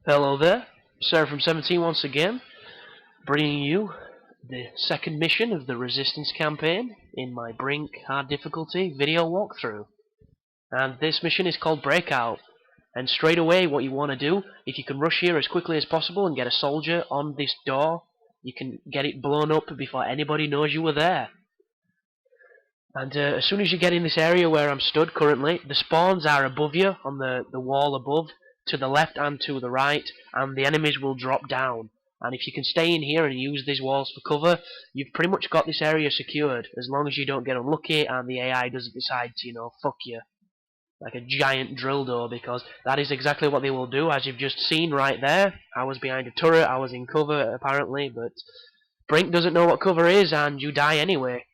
Hello there, Sarah from 17 once again, bringing you the second mission of the Resistance campaign in my Brink hard difficulty video walkthrough. And this mission is called Breakout. And straight away what you want to do, if you can rush here as quickly as possible and get a soldier on this door, you can get it blown up before anybody knows you were there. And as soon as you get in this area where I'm stood currently, the spawns are above you on the wall above, to the left and to the right, and the enemies will drop down. And if you can stay in here and use these walls for cover, you've pretty much got this area secured, as long as you don't get unlucky and the AI doesn't decide to, fuck you. Like a giant drill door, because that is exactly what they will do, as you've just seen right there. I was behind a turret, I was in cover apparently, but Brink doesn't know what cover is and you die anyway.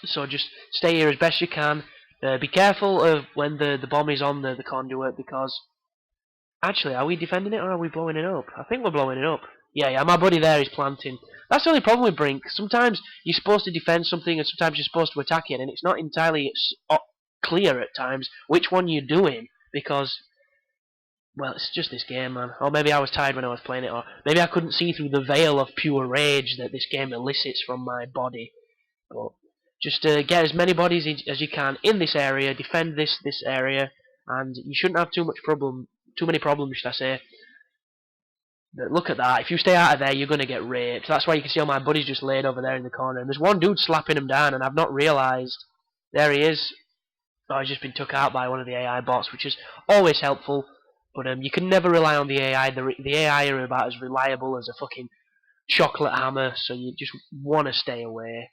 So just stay here as best you can. Be careful of when the bomb is on the conduit, because... Actually, are we defending it or are we blowing it up? I think we're blowing it up. Yeah, my buddy there is planting. That's the only problem with Brink. Sometimes you're supposed to defend something and sometimes you're supposed to attack it, and it's not entirely clear at times which one you're doing, because... Well, it's just this game, man. Or maybe I was tired when I was playing it, or maybe I couldn't see through the veil of pure rage that this game elicits from my body. But just get as many bodies as you can in this area, defend this area, and you shouldn't have too many problems, should I say. But look at that, if you stay out of there, you're going to get raped. That's why you can see all my buddies just laid over there in the corner, and there's one dude slapping him down, and I've not realised. There he is. Oh, he's just been took out by one of the AI bots, which is always helpful, but you can never rely on the AI. The AI are about as reliable as a fucking chocolate hammer, so you just want to stay away.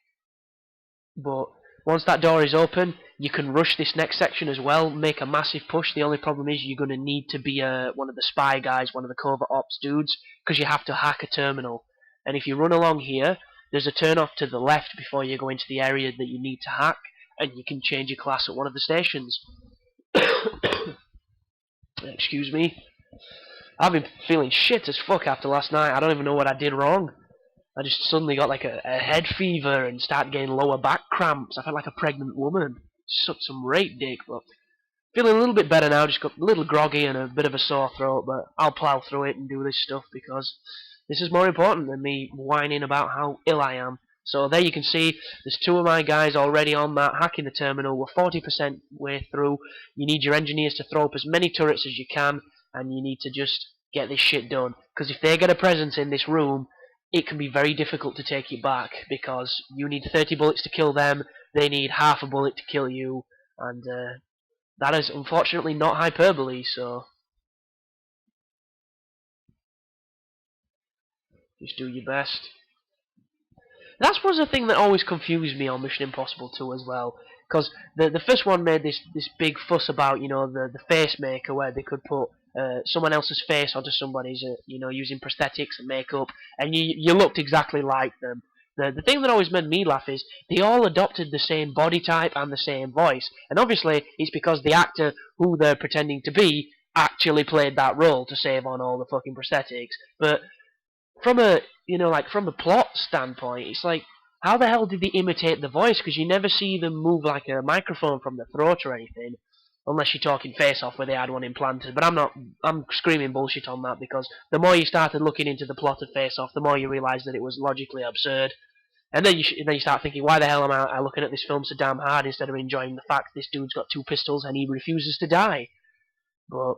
But once that door is open, you can rush this next section as well, make a massive push. The only problem is you're going to need to be one of the spy guys, one of the covert ops dudes, because you have to hack a terminal. And if you run along here, there's a turn off to the left before you go into the area that you need to hack, and you can change your class at one of the stations. Excuse me. I've been feeling shit as fuck after last night. I don't even know what I did wrong. I just suddenly got like a head fever and started getting lower back cramps. I felt like a pregnant woman. Sucked some rape dick, but feeling a little bit better now. Just got a little groggy and a bit of a sore throat, but I'll plow through it and do this stuff because this is more important than me whining about how ill I am. So there you can see there's two of my guys already on that, hacking the terminal. We're 40% way through. You need your engineers to throw up as many turrets as you can, and you need to just get this shit done. Because if they get a presence in this room, it can be very difficult to take it back, because you need 30 bullets to kill them, they need half a bullet to kill you, and that is unfortunately not hyperbole, so just do your best. That was the thing that always confused me on Mission Impossible 2 as well, because the first one made this big fuss about, the face maker, where they could put someone else's face onto somebody's, using prosthetics and makeup, and you looked exactly like them. The thing that always made me laugh is they all adopted the same body type and the same voice, and obviously it's because the actor who they're pretending to be actually played that role to save on all the fucking prosthetics. But from a from the plot standpoint, it's like, how the hell did they imitate the voice? Because you never see them move like a microphone from the throat or anything, unless you're talking Face Off where they had one implanted. But I'm screaming bullshit on that, because the more you started looking into the plot of Face Off, the more you realised that it was logically absurd. And then you start thinking, why the hell am I looking at this film so damn hard instead of enjoying the fact this dude's got 2 pistols and he refuses to die? But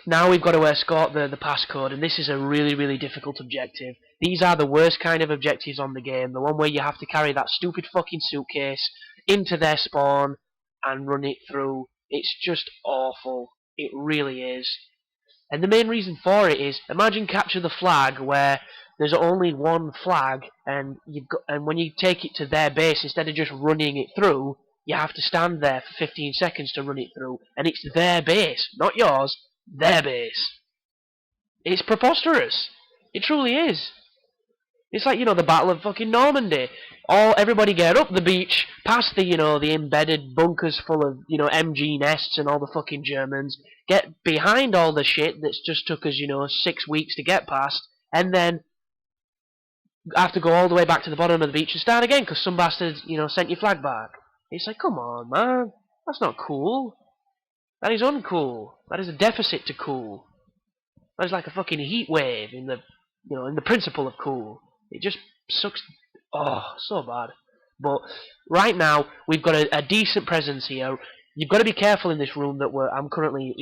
now we've got to escort the passcode, and this is a really, really difficult objective. These are the worst kind of objectives on the game. The one where you have to carry that stupid fucking suitcase into their spawn and run it through. It's just awful. It really is. And the main reason for it is, imagine Capture the Flag, where there's only one flag, and when you take it to their base, instead of just running it through, you have to stand there for 15 seconds to run it through, and it's their base, not yours. Their base. It's preposterous. It truly is. It's like, the Battle of fucking Normandy. Everybody get up the beach, past the, the embedded bunkers full of, MG nests and all the fucking Germans, get behind all the shit that's just took us, 6 weeks to get past, and then have to go all the way back to the bottom of the beach and start again, because some bastard, sent your flag back. It's like, come on, man. That's not cool. That is uncool. That is a deficit to cool. It's like a fucking heat wave in the, in the principle of cool. It just sucks. Oh, so bad. But right now we've got a decent presence here. You've got to be careful in this room that I'm currently,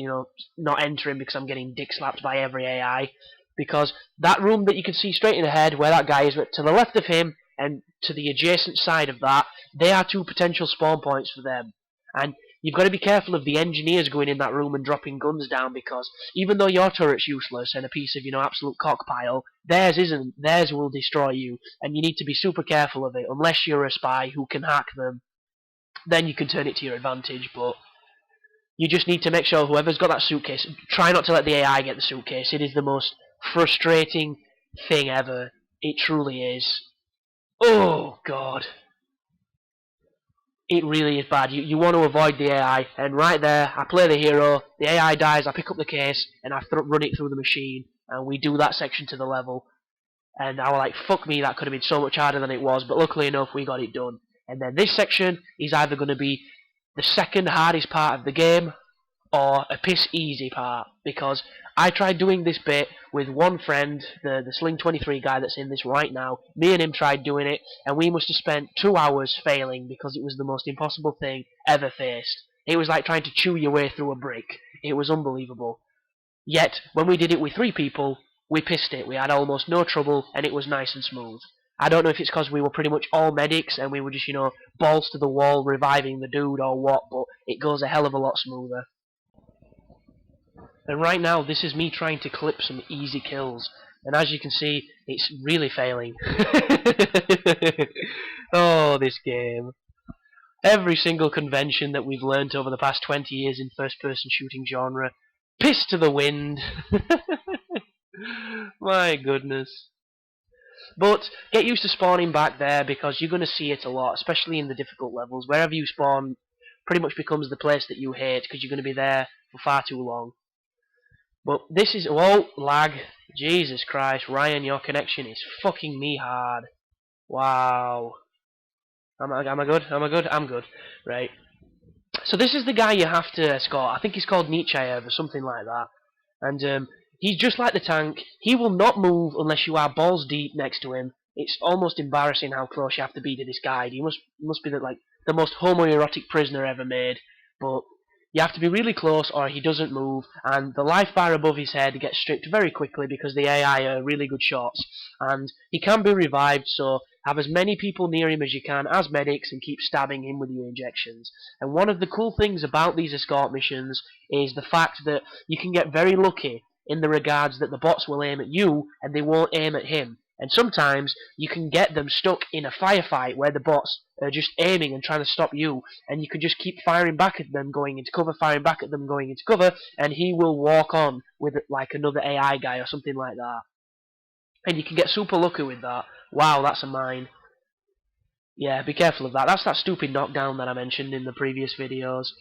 not entering because I'm getting dick slapped by every AI. Because that room that you can see straight in ahead, where that guy is, to the left of him and to the adjacent side of that, they are two potential spawn points for them. And you've got to be careful of the engineers going in that room and dropping guns down, because even though your turret's useless and a piece of, absolute cockpile, theirs isn't. Theirs will destroy you, and you need to be super careful of it, unless you're a spy who can hack them. Then you can turn it to your advantage, but you just need to make sure whoever's got that suitcase, try not to let the AI get the suitcase. It is the most frustrating thing ever. It truly is. Oh, God. It really is bad. You want to avoid the AI, and right there, I play the hero, the AI dies, I pick up the case, and I run it through the machine, and we do that section to the level. And I was like, fuck me, that could have been so much harder than it was, but luckily enough, we got it done. And then this section is either going to be the second hardest part of the game, or a piss easy part, because I tried doing this bit with one friend, the Sling23 guy that's in this right now. Me and him tried doing it, and we must have spent 2 hours failing because it was the most impossible thing ever faced. It was like trying to chew your way through a brick. It was unbelievable. Yet, when we did it with 3 people, we pissed it. We had almost no trouble, and it was nice and smooth. I don't know if it's because we were pretty much all medics, and we were just, balls to the wall reviving the dude or what, but it goes a hell of a lot smoother. And right now, this is me trying to clip some easy kills. And as you can see, it's really failing. Oh, this game. Every single convention that we've learnt over the past 20 years in first-person shooting genre. Piss to the wind. My goodness. But get used to spawning back there, because you're going to see it a lot, especially in the difficult levels. Wherever you spawn pretty much becomes the place that you hate, because you're going to be there for far too long. But this is... Whoa, lag. Jesus Christ, Ryan, your connection is fucking me hard. Wow. Am I good? Am I good? I'm good. Right. So this is the guy you have to escort. I think he's called Nietzscheev or something like that. And he's just like the tank. He will not move unless you are balls deep next to him. It's almost embarrassing how close you have to be to this guy. He must be the most homoerotic prisoner ever made. But you have to be really close or he doesn't move, and the life bar above his head gets stripped very quickly because the AI are really good shots, and he can be revived, so have as many people near him as you can as medics and keep stabbing him with your injections. And one of the cool things about these escort missions is the fact that you can get very lucky in the regards that the bots will aim at you and they won't aim at him. And sometimes you can get them stuck in a firefight where the bots are just aiming and trying to stop you, and you can just keep firing back at them, going into cover, firing back at them, going into cover, and he will walk on with like another AI guy or something like that. And you can get super lucky with that. Wow, that's a mine. Yeah, be careful of that. That's that stupid knockdown that I mentioned in the previous videos.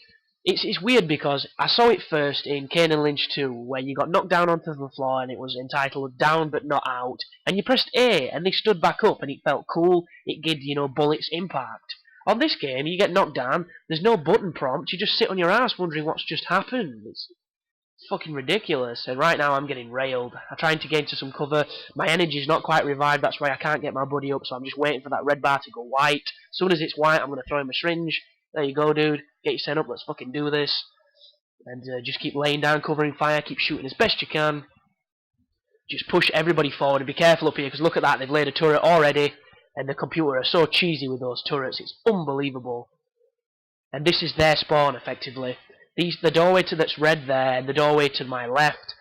It's weird because I saw it first in Kane and Lynch 2, where you got knocked down onto the floor and it was entitled Down But Not Out, and you pressed A and they stood back up and it felt cool, it gave, bullets impact. On this game, you get knocked down, there's no button prompt, you just sit on your ass wondering what's just happened. It's fucking ridiculous, and right now I'm getting railed. I'm trying to get into some cover, my energy's not quite revived, that's why I can't get my buddy up, so I'm just waiting for that red bar to go white. As soon as it's white, I'm going to throw him a syringe. There you go, dude. Get you set up, let's fucking do this. And just keep laying down, covering fire, keep shooting as best you can. Just push everybody forward and be careful up here, because look at that, they've laid a turret already, and the computer are so cheesy with those turrets, it's unbelievable. And this is their spawn, effectively. The doorway that's red there, and the doorway to my left,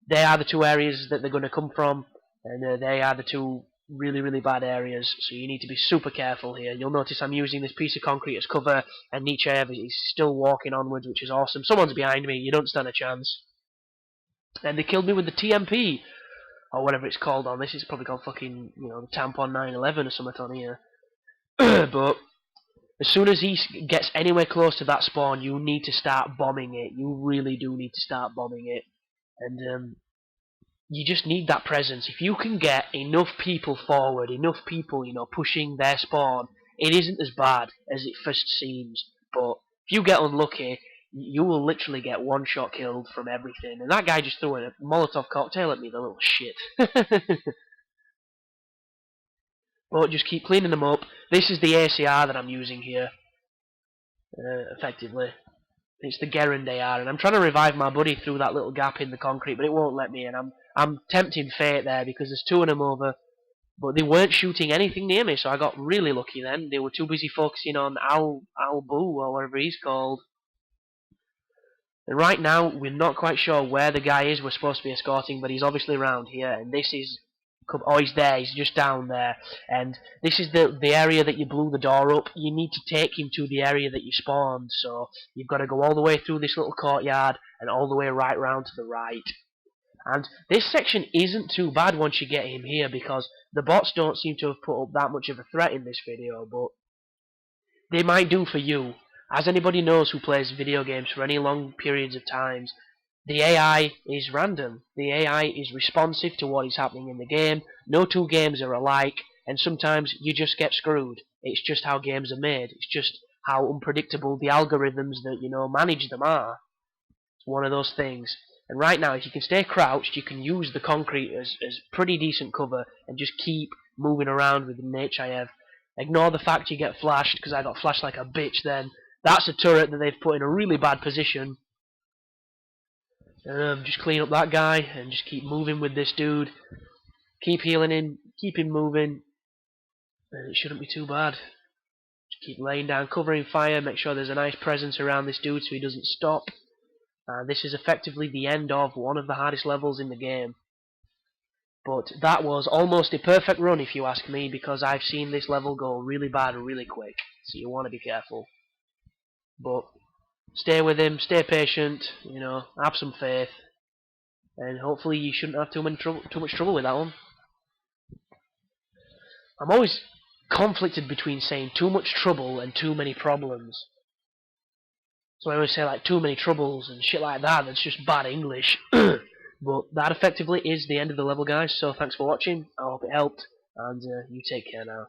they are the two areas that they're going to come from, and they are the two really, really bad areas, so you need to be super careful here. You'll notice I'm using this piece of concrete as cover, and Nietzsche is still walking onwards, which is awesome. Someone's behind me, you don't stand a chance. And they killed me with the TMP, or whatever it's called on this. It's probably called fucking, the Tampon 911 or something on here. But as soon as he gets anywhere close to that spawn, you need to start bombing it. You really do need to start bombing it. And you just need that presence. If you can get enough people forward, enough people, pushing their spawn, it isn't as bad as it first seems. But if you get unlucky, you will literally get one shot killed from everything. And that guy just threw a Molotov cocktail at me, the little shit. But just keep cleaning them up. This is the ACR that I'm using here, effectively. It's the Gerund AR, and I'm trying to revive my buddy through that little gap in the concrete, but it won't let me, and I'm tempting fate there because there's two of them over, but they weren't shooting anything near me, so I got really lucky then. They were too busy focusing on Al Boo, or whatever he's called. And right now, we're not quite sure where the guy is we're supposed to be escorting, but he's obviously around here, and this is... Oh, he's there, he's just down there. And this is the area that you blew the door up. You need to take him to the area that you spawned, so you've got to go all the way through this little courtyard, and all the way right round to the right. And this section isn't too bad once you get him here, because the bots don't seem to have put up that much of a threat in this video, but they might do for you. As anybody knows who plays video games for any long periods of times, the AI is random. The AI is responsive to what is happening in the game. No two games are alike, and sometimes you just get screwed. It's just how games are made. It's just how unpredictable the algorithms that, manage them are. It's one of those things. And right now, if you can stay crouched, you can use the concrete as pretty decent cover and just keep moving around with the nature I have. Ignore the fact you get flashed, because I got flashed like a bitch then. That's a turret that they've put in a really bad position. Just clean up that guy and just keep moving with this dude. Keep healing him, keep him moving, and it shouldn't be too bad. Just keep laying down, covering fire, make sure there's a nice presence around this dude so he doesn't stop. This is effectively the end of one of the hardest levels in the game. But that was almost a perfect run if you ask me, because I've seen this level go really bad really quick, so you want to be careful. But stay with him, stay patient, have some faith, and hopefully you shouldn't have too much trouble with that one. I'm always conflicted between saying too much trouble and too many problems. So I always say like too many troubles and shit like that. That's just bad English. But that effectively is the end of the level, guys. So thanks for watching. I hope it helped, and you take care now.